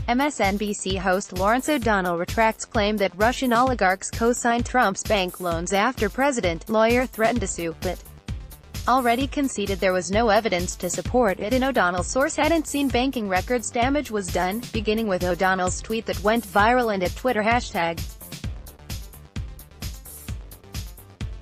MSNBC host Lawrence O'Donnell retracts claim that Russian oligarchs co-signed Trump's bank loans after president, lawyer threatened to sue, but already conceded there was no evidence to support it. An O'Donnell source hadn't seen banking records. Damage was done, beginning with O'Donnell's tweet that went viral and at Twitter hashtag.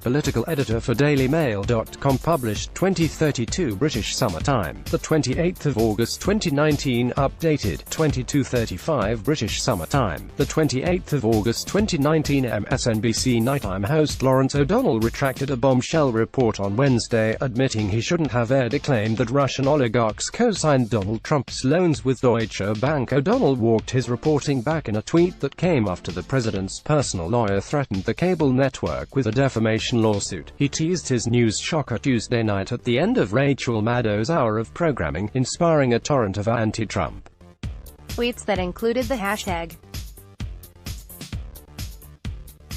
Political editor for dailymail.com published 2032 British Summer Time, the 28th of August 2019, updated 22:35 British Summer Time, the 28th of August 2019. MSNBC nighttime host Lawrence O'Donnell retracted a bombshell report on Wednesday, admitting he shouldn't have aired a claim that Russian oligarchs co-signed Donald Trump's loans with Deutsche Bank. O'Donnell walked his reporting back in a tweet that came after the president's personal lawyer threatened the cable network with a defamation lawsuit. He teased his news shocker Tuesday night at the end of Rachel Maddow's hour of programming, inspiring a torrent of anti-Trump tweets that included the hashtag.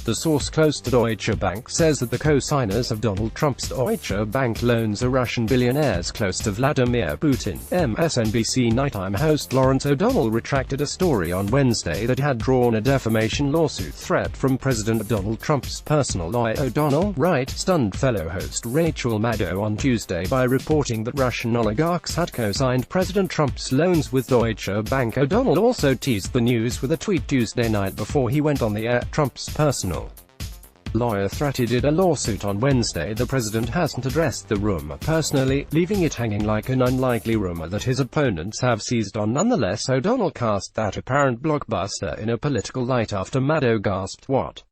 The source close to Deutsche Bank says that the co-signers of Donald Trump's Deutsche Bank loans are Russian billionaires close to Vladimir Putin. MSNBC nighttime host Lawrence O'Donnell retracted a story on Wednesday that had drawn a defamation lawsuit threat from President Donald Trump's personal lawyer. O'Donnell, stunned fellow host Rachel Maddow on Tuesday by reporting that Russian oligarchs had co-signed President Trump's loans with Deutsche Bank. O'Donnell also teased the news with a tweet Tuesday night before he went on the air. Trump's personal lawyer threatened a lawsuit on Wednesday. The president hasn't addressed the rumor personally, leaving it hanging like an unlikely rumor that his opponents have seized on. Nonetheless, O'Donnell cast that apparent blockbuster in a political light after Maddow gasped, "What?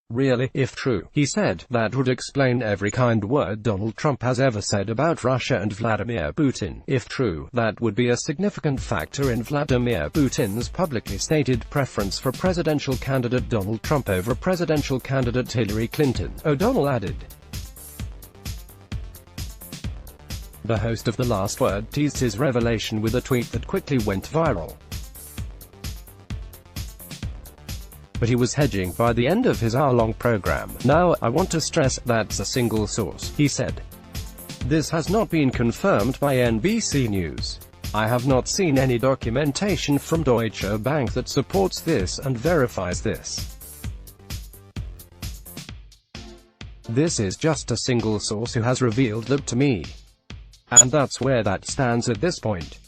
Really? If true," he said, "that would explain every kind word Donald Trump has ever said about Russia and Vladimir Putin. If true, that would be a significant factor in Vladimir Putin's publicly stated preference for presidential candidate Donald Trump over presidential candidate Hillary Clinton," O'Donnell added. The host of The Last Word teased his revelation with a tweet that quickly went viral. But he was hedging by the end of his hour-long program. "Now, I want to stress, that's a single source," he said. "This has not been confirmed by NBC News. I have not seen any documentation from Deutsche Bank that supports this and verifies this. This is just a single source who has revealed that to me. And that's where that stands at this point.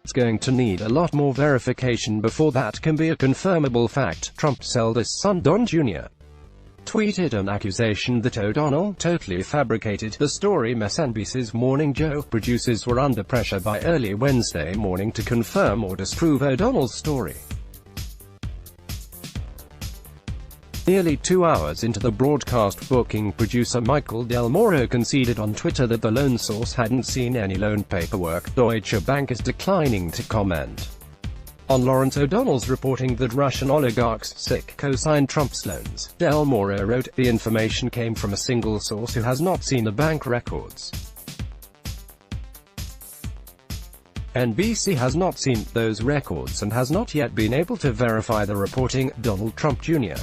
It's going to need a lot more verification before that can be a confirmable fact," Trump's eldest son Don Jr. tweeted an accusation that O'Donnell totally fabricated the story. MSNBC's Morning Joe producers were under pressure by early Wednesday morning to confirm or disprove O'Donnell's story. Nearly 2 hours into the broadcast, booking producer Michael Del Moro conceded on Twitter that the loan source hadn't seen any loan paperwork. Deutsche Bank is declining to comment on Lawrence O'Donnell's reporting that Russian oligarchs co-signed Trump's loans. Del Moro wrote, "The information came from a single source who has not seen the bank records. NBC has not seen those records and has not yet been able to verify the reporting." Donald Trump Jr.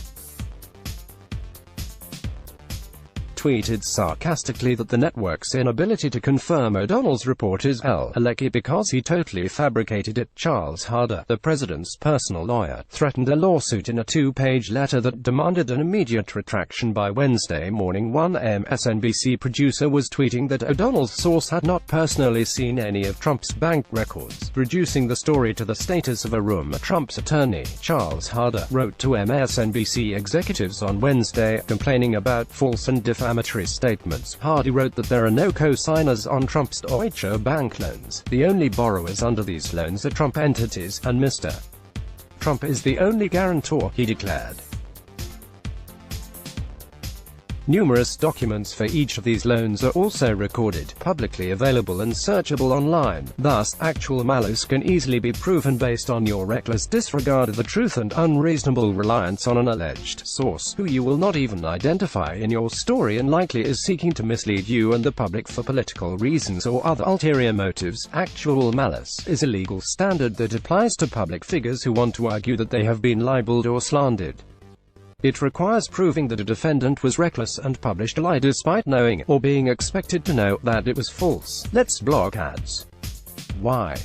tweeted sarcastically that the network's inability to confirm O'Donnell's report is lucky because he totally fabricated it. Charles Harder, the president's personal lawyer, threatened a lawsuit in a 2-page letter that demanded an immediate retraction by Wednesday morning. One MSNBC producer was tweeting that O'Donnell's source had not personally seen any of Trump's bank records, reducing the story to the status of a rumor. Trump's attorney, Charles Harder, wrote to MSNBC executives on Wednesday, complaining about false and defamatory statements. Hardy wrote that there are no co-signers on Trump's Deutsche Bank loans. The only borrowers under these loans are Trump entities, and Mr. Trump is the only guarantor, he declared. Numerous documents for each of these loans are also recorded, publicly available and searchable online. Thus, actual malice can easily be proven based on your reckless disregard of the truth and unreasonable reliance on an alleged source, who you will not even identify in your story and likely is seeking to mislead you and the public for political reasons or other ulterior motives. Actual malice is a legal standard that applies to public figures who want to argue that they have been libeled or slandered. It requires proving that a defendant was reckless and published a lie despite knowing, or being expected to know, that it was false. Let's block ads. Why?